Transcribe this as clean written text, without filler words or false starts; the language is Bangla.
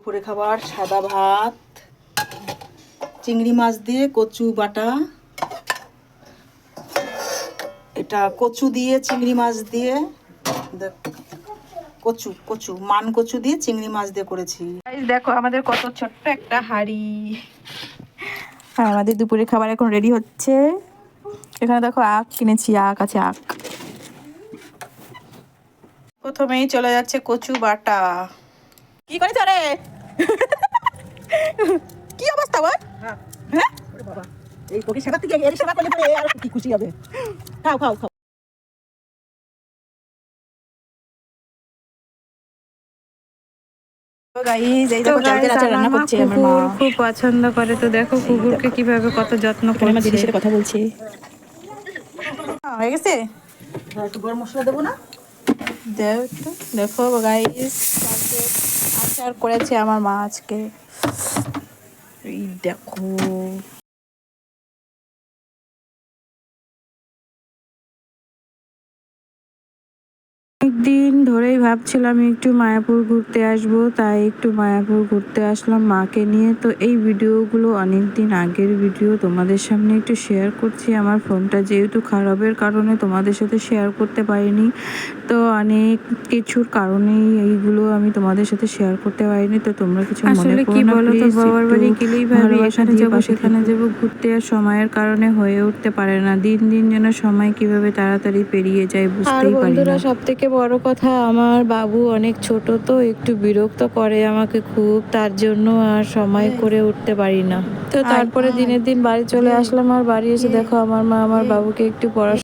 দুপুরে খাবার সাদা ভাত, চিংড়ি মাছ দিয়ে কচু বাটা, এটা কচু দিয়ে চিংড়ি মাছ দিয়ে, কচু কচু মান কচু দিয়ে চিংড়ি মাছ দিয়ে করেছি। দেখো আমাদের কত ছোট্ট একটা হাঁড়ি। হ্যাঁ, আমাদের দুপুরে খাবার এখন রেডি হচ্ছে। এখানে দেখো আখ কিনেছি, আখ আছে, আখ। প্রথমেই চলে যাচ্ছে কচু বাটা। কি করেছ রে? কি অবস্থা বল? হ্যাঁ বাবা, এই কোকি সেবা থেকে এর সেবা করলে পরে আর কি খুশি হবে। খাও খাও খাও। খুব পছন্দ করে, তো দেখো কুকুরকে কিভাবে কত যত্ন করে। আমার দিদির সাথে কথা বলছি। হয়ে গেছে, একটু গরম মশলা দেবো না? দেখো গাইস, আচার করেছে আমার মা আজকে। এই দেখো, অনেকদিন ধরেই ভাবছিলাম একটু মায়াপুর ঘুরতে আসবো, তাই একটু মায়াপুর ঘুরতে আসলাম মাকে নিয়ে। তো এই ভিডিওগুলো অনেক দিন আগের ভিডিও, তোমাদের সামনে একটু শেয়ার করছি। আমার ফোনটা যেহেতু খারাপের কারণে তোমাদের সাথে শেয়ার করতে পারিনি, তো অনেক কিছুর কারণেই এইগুলো আমি তোমাদের সাথে শেয়ার করতে পারিনি। তো তোমরা কিছু মনে করো না প্লিজ। বাবার বাড়ি গেলেই ভাবি এখানে যাবো সেখানে যাবো ঘুরতে, আর সময়ের কারণে হয়ে উঠতে পারে না। দিন দিন যেন সময় কিভাবে তাড়াতাড়ি পেরিয়ে যায় বুঝতেই পারি না। সব থেকে বড় কথা, আমার বাবু অনেক ছোট, তো একটু বিরক্ত করে আমাকে খুব, তার জন্য আর সময় করে উঠতে পারি না। তো তারপরে দিনের দিন বাড়ি চলে আসলাম, আর বাড়ি এসে দেখো আমার মা আমার বাবুকে একটু পড়াশোনা